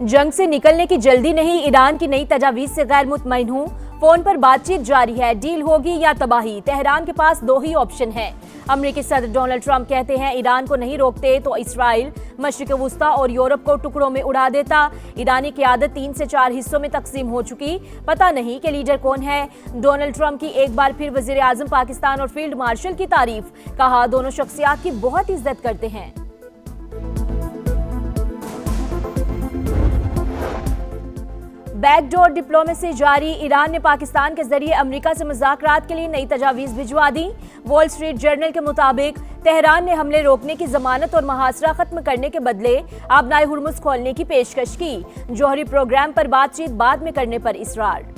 जंग से निकलने की जल्दी नहीं, ईरान की नई तजावीज से गैर मुतमईन हूँ। फोन पर बातचीत जारी है, डील होगी या तबाही। तेहरान के पास दो ही ऑप्शन है। अमेरिकी सदर डोनाल्ड ट्रंप कहते हैं ईरान को नहीं रोकते तो इसराइल मशरिक वुस्ता और यूरोप को टुकड़ों में उड़ा देता। ईरानी क़यादत 3 से 4 हिस्सों में तकसीम हो चुकी, पता नहीं कि लीडर कौन है। डोनाल्ड ट्रंप की एक बार फिर वज़ीर आज़म पाकिस्तान और फील्ड मार्शल की तारीफ, कहा दोनों शख्सियात की बहुत इज्जत करते हैं। बैकडोर डिप्लोमेसी जारी, ईरान ने पाकिस्तान के जरिए अमेरिका से मुज़ाकरात के लिए नई तजावीज़ भिजवा दी। वॉल स्ट्रीट जर्नल के मुताबिक तेहरान ने हमले रोकने की जमानत और मुहासरा खत्म करने के बदले आबनाए हुर्मुज़ खोलने की पेशकश की। जौहरी प्रोग्राम पर बातचीत बाद में करने पर इसरार।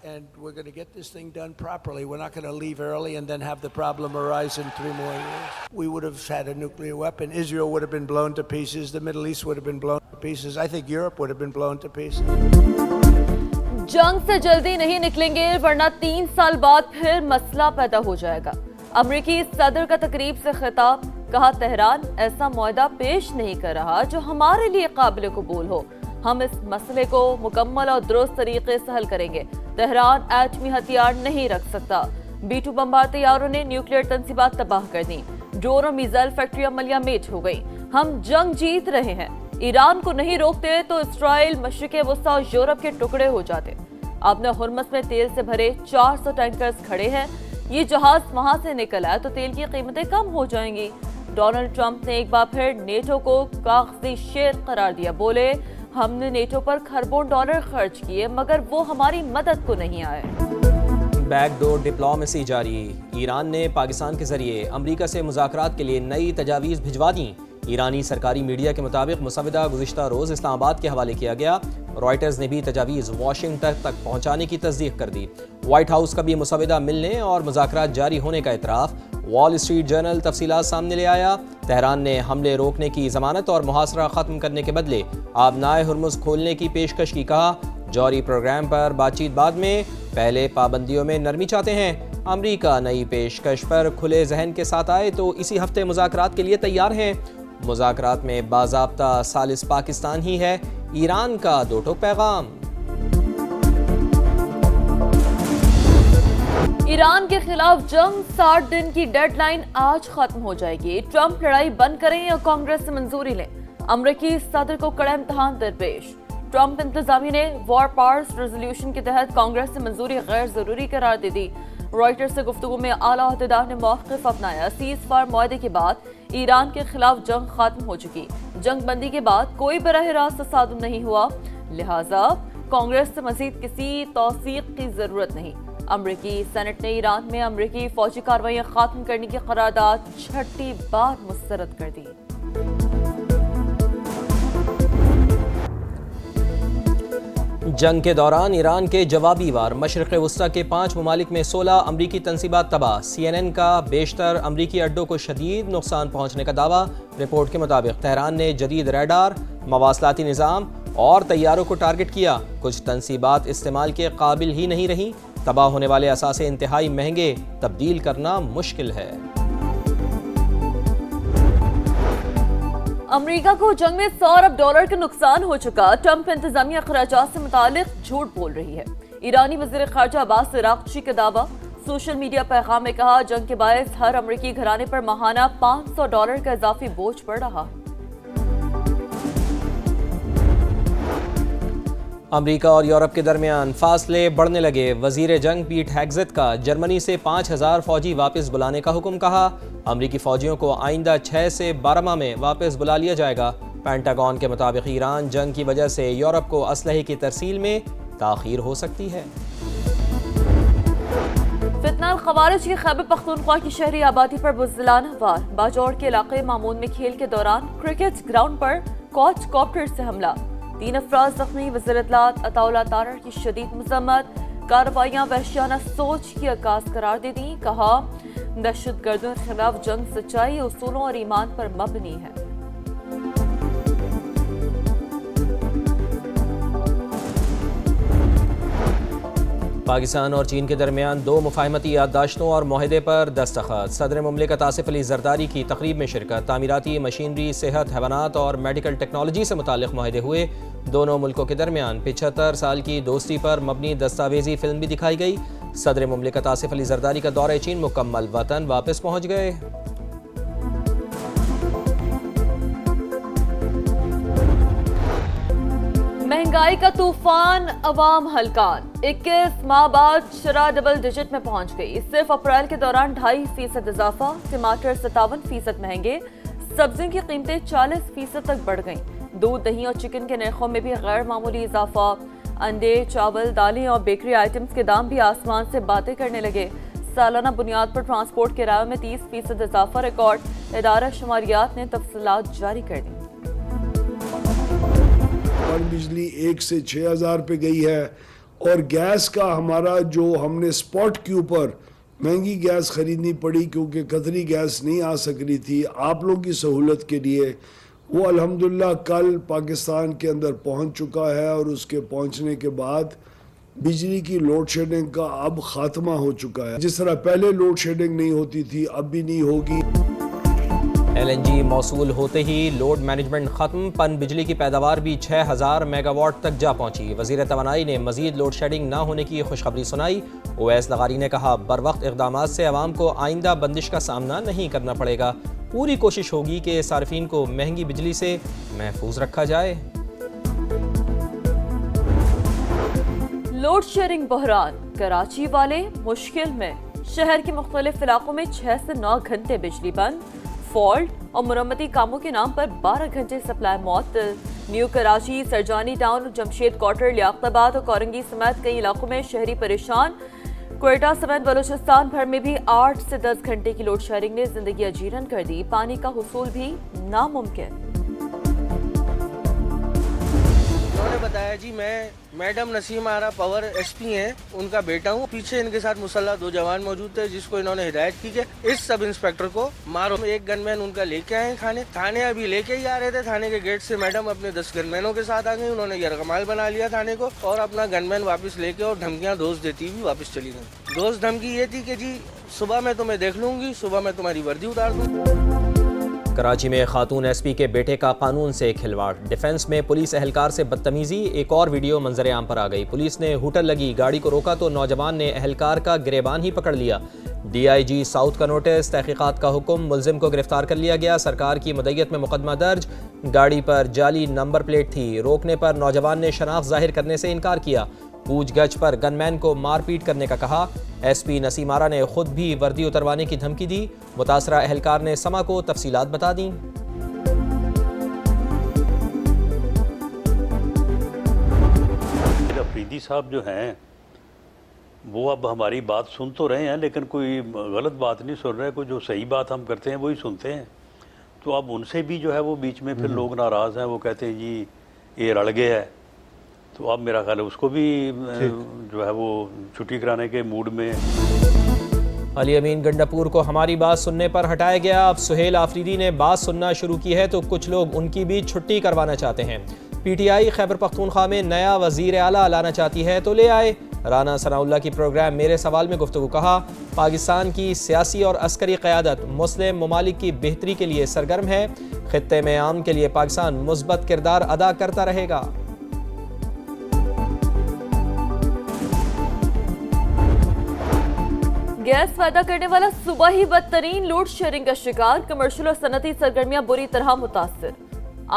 And we're going to get this thing done properly. We're not going to leave early and then have the problem arise in 3 more years. We would have had a nuclear weapon. Israel would have been blown to pieces. The Middle East would have been blown to pieces. I think Europe would have been blown to pieces. जंग से जल्दी नहीं निकलेंगे वरना 3 साल बाद फिर मसला पैदा हो जाएगा। अमेरिकी सदर का तकरीब से खिताब, कहा तेहरान ऐसा मुआहदा पेश नहीं कर रहा जो हमारे लिए काबिल कबूल हो। हम इस मसले को मुकम्मल और दुरुस्त तरीके से हल करेंगे। तेहरान एटमी हथियार नहीं रख सकता। B-2 बमबार तैयारों ने न्यूक्लियर तंसीबात तबाह कर दी। ड्रोन और मिसाइल फैक्ट्रियां मलियामेट हो गई। हम जंग जीत रहे हैं। ईरान को नहीं रोकते तो इसराइल मशरिक वस्ता और यूरोप के टुकड़े हो जाते। अपने हुर्मस में तेल से भरे 400 टैंकर्स खड़े हैं। ये जहाज वहां से निकला तो तेल की कीमतें कम हो जाएंगी। डोनाल्ड ट्रंप ने एक बार फिर नेटो को कागजी शेर करार दिया। बोले हमने नेटो पर खरबों डॉलर खर्च किए मगर वो हमारी मदद को नहीं आए। बैकडोर डिप्लोमेसी जारी, ईरान ने पाकिस्तान के जरिए अमेरिका से मुज़ाकरात के लिए नई तजावीज़ भिजवा दी। ईरानी सरकारी मीडिया के मुताबिक मुसवदा गुज़िश्ता रोज़ इस्लामाबाद के हवाले किया गया। रॉयटर्स ने भी तजावीज़ वाशिंगटन तक पहुँचाने की तस्दीक कर दी। व्हाइट हाउस का भी मुसवदा मिलने और मुज़ाकरात जारी होने का इतराफ़। वॉल स्ट्रीट जर्नल तफसीलात सामने ले आया। तेहरान ने हमले रोकने की ज़मानत और मुहासरा ख़त्म करने के बदले आबनाए हुर्मुज़ खोलने की पेशकश की, कहा जौहरी प्रोग्राम पर बातचीत बाद में, पहले पाबंदियों में नरमी चाहते हैं। अमेरिका नई पेशकश पर खुले जहन के साथ आए तो इसी हफ्ते मुज़ाकरात के लिए तैयार हैं। मुज़ाकरात में बाज़ाब्ता सालिस पाकिस्तान ही है। ईरान का दो टोक पैगाम। ईरान के खिलाफ जंग 60 दिन की डेडलाइन आज खत्म हो जाएगी। ट्रंप लड़ाई बंद करें या कांग्रेस से मंजूरी लें, अमेरिकी सदर को कड़ा इम्तिहान दरपेश। ट्रंप इंतजामी ने वॉर पावर्स रेजोल्यूशन के तहत कांग्रेस से मंजूरी गैर जरूरी करार दे दी। रॉयटर्स से गुफ्तगू में आला अहदेदार ने मौक़िफ़ अपनाया। सीज़ फायर मुआहदे के बाद ईरान के खिलाफ जंग खत्म हो चुकी। जंग बंदी के बाद कोई बराह रास्त तसादुम नहीं हुआ, लिहाजा कांग्रेस से मज़ीद किसी तौसीक़ की जरूरत नहीं। अमेरिकी सेनेट ने ईरान में अमेरिकी फौजी कार्रवाइयां खत्म करने की करारदाद 6ठी बार मुस्तरद कर दी। जंग के दौरान ईरान के जवाबी वार, मशरिक़ वुस्ता के 5 ममालिक में 16 अमरीकी तंसीबात तबाह। CNN का बेशतर अमरीकी अड्डों को शदीद नुकसान पहुँचने का दावा। रिपोर्ट के मुताबिक तेहरान ने जदीद रडार, मवासलाती निज़ाम और तैयारों को टारगेट किया। कुछ तंसीबात इस्तेमाल के काबिल ही नहीं रहीं। तबाह होने वाले असासे इंतहाई महंगे, तब्दील करना मुश्किल है। अमेरिका को जंग में $100 अरब का नुकसान हो चुका। ट्रंप इंतजामिया खराजात से मुतालिक झूठ बोल रही है। ईरानी वज़ीर ख़ारजा अब्बास अराग़ची का दावा। सोशल मीडिया पैगाम में कहा जंग के बायस हर अमेरिकी घराने पर माहाना $500 का इजाफी बोझ पड़ रहा। अमेरिका और यूरोप के दरमियान फासले बढ़ने लगे। वजीर जंग पीट हेग्सेथ का जर्मनी से 5000 फौजी वापस बुलाने का हुक्म, कहा अमेरिकी फौजियों को आइंदा 6 से 12 माह में वापस बुला लिया जाएगा। पेंटागन के मुताबिक ईरान जंग की वजह से यूरोप को असलहे की तरसील में ताख़ीर हो सकती है। फितना खवारिज की खैबर पख्तूनख्वा की शहरी आबादी पर बुज़दिलाना वार। बाजौर के इलाके मामून में खेल के दौरान क्रिकेट ग्राउंड पर क्वाड कॉप्टर से हमला, 3 अफराद जख्मी। वज़ीर इत्तलात अताउल्लाह तारर की शदीद मज़म्मत। कार्रवाइयाँ वहशियाना सोच की अक्कास करार दे दी, कहा दहशतगर्दों के खिलाफ जंग सच्चाई, उसूलों और ईमान पर मबनी है। پاکستان اور چین کے درمیان 2 مفاہمتی یادداشتوں اور معاہدے پر دستخط۔ صدر مملکت آصف علی زرداری کی تقریب میں شرکت۔ تعمیراتی مشینری، صحت، حیوانات اور میڈیکل ٹیکنالوجی سے متعلق معاہدے ہوئے۔ دونوں ملکوں کے درمیان 75 سال کی دوستی پر مبنی دستاویزی فلم بھی دکھائی گئی۔ صدر مملکت آصف علی زرداری کا دورہ چین مکمل، وطن واپس پہنچ گئے۔ مہنگائی کا طوفان عوام ہلکان، 21 ماہ بعد شرح ڈبل ڈیجٹ میں پہنچ گئی۔ صرف اپریل کے دوران 2.5% اضافہ، ٹماٹر 57% مہنگے، سبزیوں کی قیمتیں 40% تک بڑھ گئیں۔ دودھ، دہی اور چکن کے نرخوں میں بھی غیر معمولی اضافہ۔ انڈے، چاول، دالیں اور بیکری آئٹمز کے دام بھی آسمان سے باتیں کرنے لگے۔ سالانہ بنیاد پر ٹرانسپورٹ کرایوں میں 30% اضافہ ریکارڈ۔ ادارہ شماریات نے تفصیلات جاری کر دیں۔ اور بجلی 1 سے 6,000 پہ گئی ہے، اور گیس کا ہمارا جو ہم نے سپاٹ کیو پر مہنگی گیس خریدنی پڑی کیونکہ قطری گیس نہیں آ سک رہی تھی آپ لوگوں کی سہولت کے لیے، وہ الحمدللہ کل پاکستان کے اندر پہنچ چکا ہے، اور اس کے پہنچنے کے بعد بجلی کی لوڈ شیڈنگ کا اب خاتمہ ہو چکا ہے۔ جس طرح پہلے لوڈ شیڈنگ نہیں ہوتی تھی اب بھی نہیں ہوگی۔ LNG موصول ہوتے ہی لوڈ مینجمنٹ ختم، پن بجلی کی پیداوار بھی 6000 میگا واٹ تک جا پہنچی۔ وزیر توانائی نے مزید لوڈ شیڈنگ نہ ہونے کی خوشخبری سنائی۔ اویس لغاری نے کہا بروقت اقدامات سے عوام کو آئندہ بندش کا سامنا نہیں کرنا پڑے گا، پوری کوشش ہوگی کہ صارفین کو مہنگی بجلی سے محفوظ رکھا جائے۔ لوڈ شیڈنگ بحران، کراچی والے مشکل میں، شہر کے مختلف علاقوں میں 6 سے 9 گھنٹے بجلی بند، فالٹ اور مرمتی کاموں کے نام پر 12 گھنٹے سپلائی معطل۔ نیو کراچی، سرجانی ٹاؤن، جمشید کوارٹر، لیاقت آباد اور کورنگی سمیت کئی علاقوں میں شہری پریشان۔ کوئٹہ سمیت بلوچستان بھر میں بھی 8 سے 10 گھنٹے کی لوڈ شیڈنگ نے زندگی اجیرن کر دی، پانی کا حصول بھی ناممکن۔ انہوں نے بتایا جی میں میڈم نسیم آرا پاور ایس پی ہیں، ان کا بیٹا ہوں، پیچھے ان کے ساتھ مسلح 2 جوان موجود تھے جس کو انہوں نے ہدایت کی کہ اس سب انسپیکٹر کو مارو۔ ایک گن مین ان کا لے کے آئے تھانے ابھی لے کے ہی آ رہے تھے، تھانے کے گیٹ سے میڈم اپنے 10 گن مینوں کے ساتھ آ گئی، انہوں نے یرغمال بنا لیا تھانے کو، اور اپنا گن مین واپس لے کے اور دھمکیاں دوست دیتی ہوئی واپس چلی گئی۔ دوست دھمکی یہ تھی کہ جی صبح میں تمہیں دیکھ لوں گی، صبح میں تمہاری وردی اتار دوں۔ کراچی میں خاتون ایس پی کے بیٹے کا قانون سے کھلواڑ، ڈیفنس میں پولیس اہلکار سے بدتمیزی، ایک اور ویڈیو منظر عام پر آ گئی۔ پولیس نے ہوٹل لگی گاڑی کو روکا تو نوجوان نے اہلکار کا گریبان ہی پکڑ لیا۔ DIG ساؤتھ کا نوٹس، تحقیقات کا حکم، ملزم کو گرفتار کر لیا گیا۔ سرکار کی مدعیت میں مقدمہ درج۔ گاڑی پر جعلی نمبر پلیٹ تھی، روکنے پر نوجوان نے شناخت ظاہر کرنے سے انکار کیا۔ پوچھ گچھ پر گن مین کو مار پیٹ کرنے کا کہا۔ ایس پی نسیم آرا نے خود بھی وردی اتروانے کی دھمکی دی۔ متاثرہ اہلکار نے سما کو تفصیلات بتا دیں۔ افریدی صاحب جو ہیں وہ اب ہماری بات سن تو رہے ہیں لیکن کوئی غلط بات نہیں سن رہے، کوئی جو صحیح بات ہم کرتے ہیں وہی سنتے ہیں، تو اب ان سے بھی جو ہے وہ بیچ میں پھر لوگ ناراض ہیں، وہ کہتے ہیں جی یہ رل گیا ہے، تو اب میرا خیال ہے اس کو بھی جو ہے وہ چھٹی کرانے کے موڈ میں۔ علی امین گنڈاپور کو ہماری بات سننے پر ہٹایا گیا، اب سہیل آفریدی نے بات سننا شروع کی ہے تو کچھ لوگ ان کی بھی چھٹی کروانا چاہتے ہیں۔ PTI خیبر پختونخوا میں نیا وزیر اعلیٰ لانا چاہتی ہے تو لے آئے۔ رانا ثناء اللہ کی پروگرام میرے سوال میں گفتگو، کہا پاکستان کی سیاسی اور عسکری قیادت مسلم ممالک کی بہتری کے لیے سرگرم ہے، خطے میں امن کے لیے پاکستان مثبت کردار ادا کرتا رہے گا۔ گیس پیدا کرنے والا صوبہ ہی بدترین لوڈ شیڈنگ کا شکار، کمرشل اور صنعتی سرگرمیاں بری طرح متاثر۔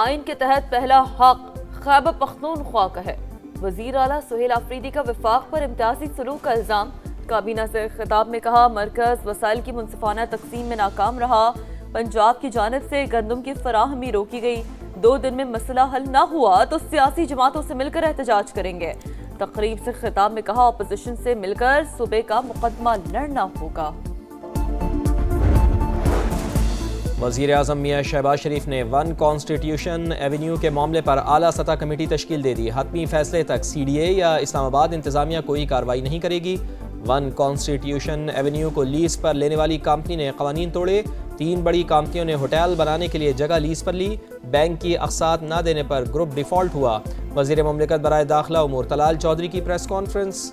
آئین کے تحت پہلا حق خیبر پختونخوا کا ہے۔ وزیر اعلیٰ سہیل آفریدی کا وفاق پر امتیازی سلوک کا الزام، کابینہ سے خطاب میں کہا مرکز وسائل کی منصفانہ تقسیم میں ناکام رہا، پنجاب کی جانب سے گندم کی فراہمی روکی گئی، 2 دن میں مسئلہ حل نہ ہوا تو سیاسی جماعتوں سے مل کر احتجاج کریں گے۔ تقریب سے خطاب میں کہا اپوزیشن سے مل کر صوبے کا مقدمہ لڑنا ہوگا۔ وزیر اعظم میاں شہباز شریف نے 1 کانسٹیٹیوشن ایونیو کے معاملے پر اعلیٰ سطح کمیٹی تشکیل دے دی، حتمی فیصلے تک CDA یا اسلام آباد انتظامیہ کوئی کارروائی نہیں کرے گی۔ 1 کانسٹیٹیوشن ایونیو کو لیز پر لینے والی کمپنی نے قوانین توڑے، 3 بڑی کمپنیوں نے ہوٹل بنانے کے لیے جگہ لیز پر لی، بینک کی اقساط نہ دینے پر گروپ ڈیفالٹ ہوا۔ وزیر مملکت برائے داخلہ امور طلال چودھری کی پریس کانفرنس۔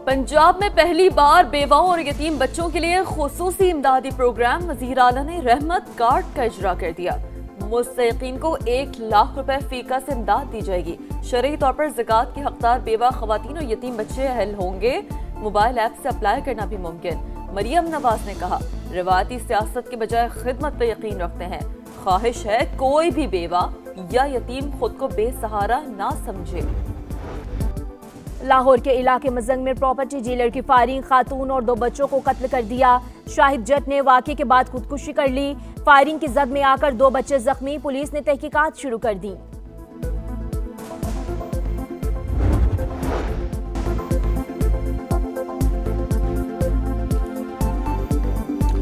पंजाब में पहली बार बेवाओं और यतीम बच्चों के लिए खुसूसी इमदादी प्रोग्राम वज़ीर आला ने रहमत कार्ड का इजरा कर दिया। मुस्तहिकीन को 1 लाख रुपए फीका से इमदाद दी जाएगी। शरई तौर पर ज़कात की हकदार बेवा खवातीन और यतीम बच्चे अहल होंगे। मोबाइल ऐप से अप्लाई करना भी मुमकिन। मरियम नवाज ने कहा, रिवायती सियासत के बजाय खिदमत पर यकीन रखते हैं। ख्वाहिश है कोई भी बेवा या यतीम खुद को बेसहारा ना समझे। लाहौर के इलाके मजंग में प्रॉपर्टी डीलर की फायरिंग, खातून और 2 बच्चों को कत्ल कर दिया। शाहिद जट ने वाक़े के बाद खुदकुशी कर ली। फायरिंग की जद में आकर 2 बच्चे जख्मी, पुलिस ने तहकीकात शुरू कर दी।